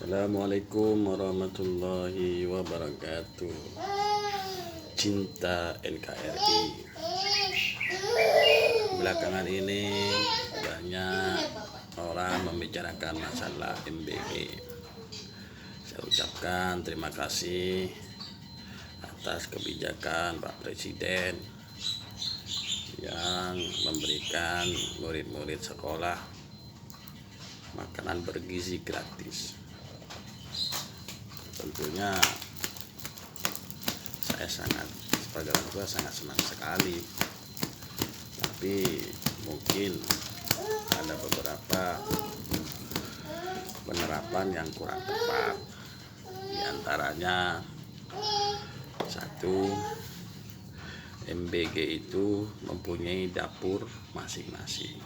Assalamualaikum warahmatullahi wabarakatuh. Cinta NKRI. Belakangan ini banyak orang membicarakan masalah MBG. Saya ucapkan terima kasih atas kebijakan Pak Presiden yang memberikan murid-murid sekolah makanan bergizi gratis. Tentunya saya sebagai orang tua sangat senang sekali, tapi mungkin ada beberapa penerapan yang kurang tepat. Di antaranya, satu, MBG itu mempunyai dapur masing-masing.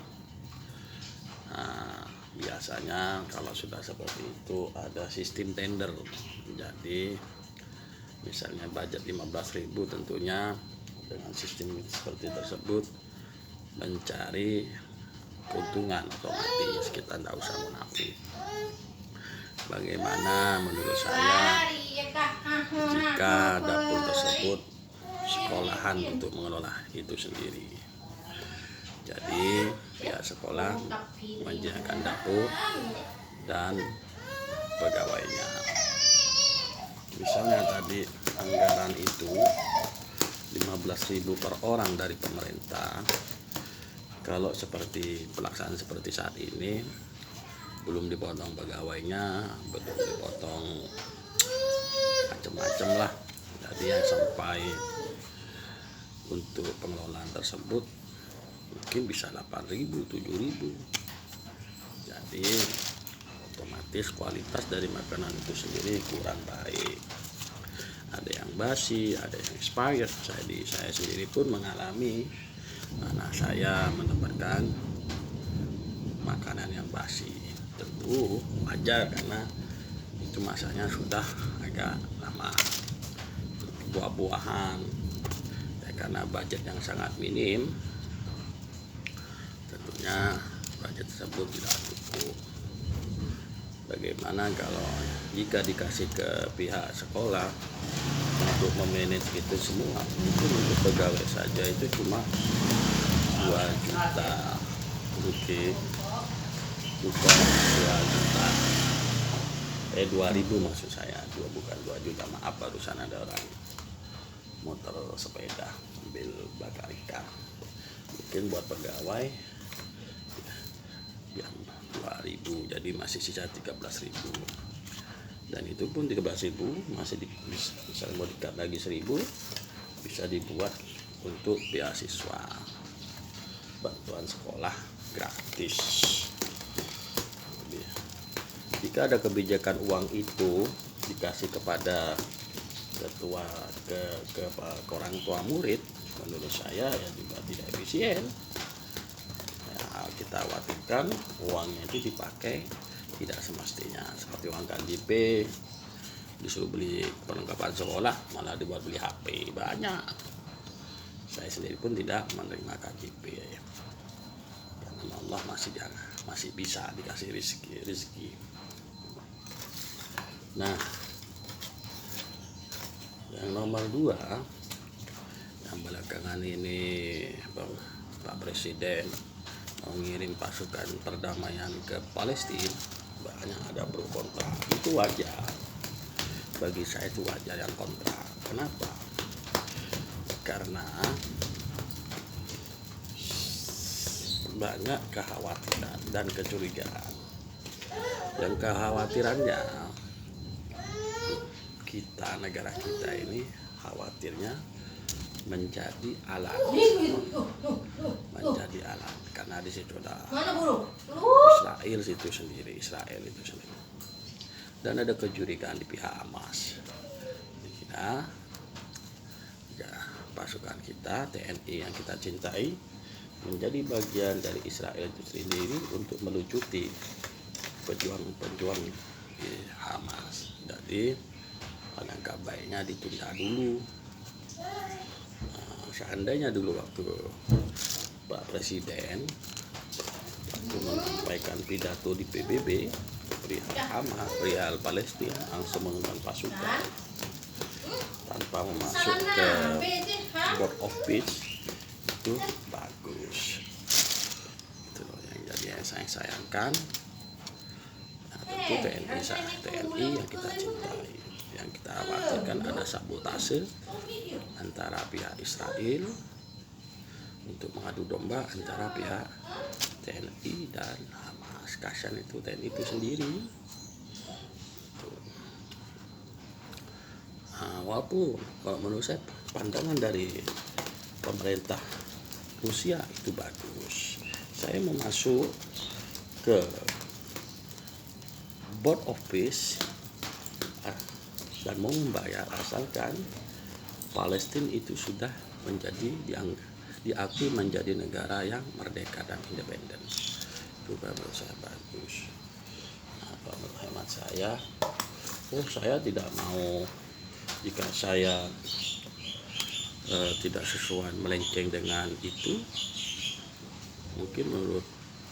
Biasanya kalau sudah seperti itu ada sistem tender. Jadi misalnya budget 15.000, tentunya dengan sistem seperti tersebut mencari keuntungan otomatis, kita tidak usah munafik. Bagaimana menurut saya jika dapur tersebut sekolahan untuk mengelola itu sendiri? Jadi pihak sekolah menyediakan dapur dan pegawainya. Misalnya tadi anggaran itu 15.000 per orang dari pemerintah. Kalau seperti pelaksanaan seperti saat ini, belum dipotong pegawainya, belum dipotong macam-macam lah. Jadi sampai untuk pengelolaan tersebut mungkin bisa 8.000, 7.000. Jadi otomatis kualitas dari makanan itu sendiri kurang baik. Ada yang basi, ada yang expired. Saya sendiri pun mengalami, anak saya mendapatkan makanan yang basi. Tentu wajar karena itu masanya sudah agak lama. Buah-buahan, ya, karena budget yang sangat minim, tentunya budget tersebut tidak cukup. Bagaimana kalau jika dikasih ke pihak sekolah untuk memanage itu semua? Mungkin untuk pegawai saja itu cuma 2 juta rupiah, bukan 2 juta. 2.000 maksud saya, bukan 2 juta, maaf, barusan ada orang motor sepeda sambil bakar ikan. Mungkin buat pegawai yang 2.000, jadi masih sisa 13.000. Dan itu pun 13.000 masih misalnya mau dikat lagi 1.000, bisa dibuat untuk beasiswa, bantuan sekolah gratis. Jika ada kebijakan uang itu dikasih kepada ke orang tua murid, menurut saya ya juga tidak efisien. Kita khawatirkan uangnya itu dipakai tidak semestinya, seperti uang KJP disuruh beli perlengkapan sekolah malah dibuat beli HP banyak. Saya sendiri pun tidak menerima KJP ya. Karena Allah masih bisa dikasih rezeki. Nah, yang nomor 2, yang belakangan ini Pak Presiden mengirim pasukan perdamaian ke Palestina, banyak ada pro kontra. Itu wajar, bagi saya itu wajar yang kontra. Kenapa? Karena banyak kekhawatiran dan kecurigaan. Yang kekhawatirannya, negara kita ini khawatirnya menjadi alat, karena di situ ada Israel itu sendiri, dan ada kecurigaan di pihak Hamas. Kita ya, pasukan kita TNI yang kita cintai menjadi bagian dari Israel itu sendiri untuk melucuti pejuang di Hamas. Jadi alangkah baiknya ditunda dulu. Seandainya dulu waktu Pak Presiden waktu menyampaikan pidato di PBB perihal Hamas, perihal Palestina langsung mengembang pasukan tanpa masuk ke board of peace, itu bagus. Itu loh yang jadi yang saya sayangkan. Nah, tentu TNI yang kita cintai, yang kita khawatirkan ada sabotase antara pihak Israel untuk mengadu domba antara pihak TNI dan Hamas. Kasihan itu TNI itu sendiri. Nah, walaupun kalau menurut saya pandangan dari pemerintah Rusia itu bagus. Saya mau masuk ke board of peace dan mau membayar asalkan Palestina itu sudah menjadi diakui menjadi negara yang merdeka dan independen. Itu menurut saya bagus. Nah, menurut hemat saya, saya tidak mau jika saya tidak sesuai melenceng dengan itu, mungkin menurut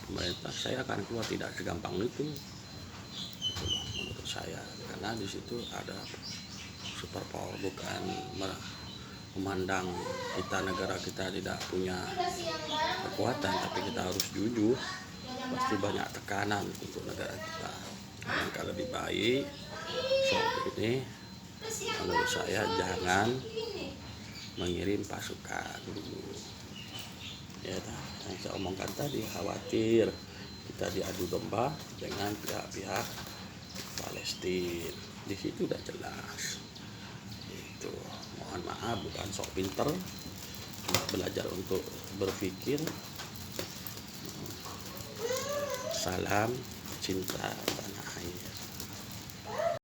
pemerintah saya akan keluar tidak segampang itu. Itulah menurut saya, karena di situ ada superpower, bukan memandang kita negara kita tidak punya kekuatan, tapi kita harus jujur, pasti banyak tekanan untuk negara kita. Maka lebih baik soal ini menurut saya jangan mengirim pasukan dulu. Ya, yang saya omongkan tadi, khawatir kita diadu domba dengan pihak-pihak Palestina. Di situ udah jelas. Itu mohon maaf, bukan sok pinter, belajar untuk berpikir. Salam cinta.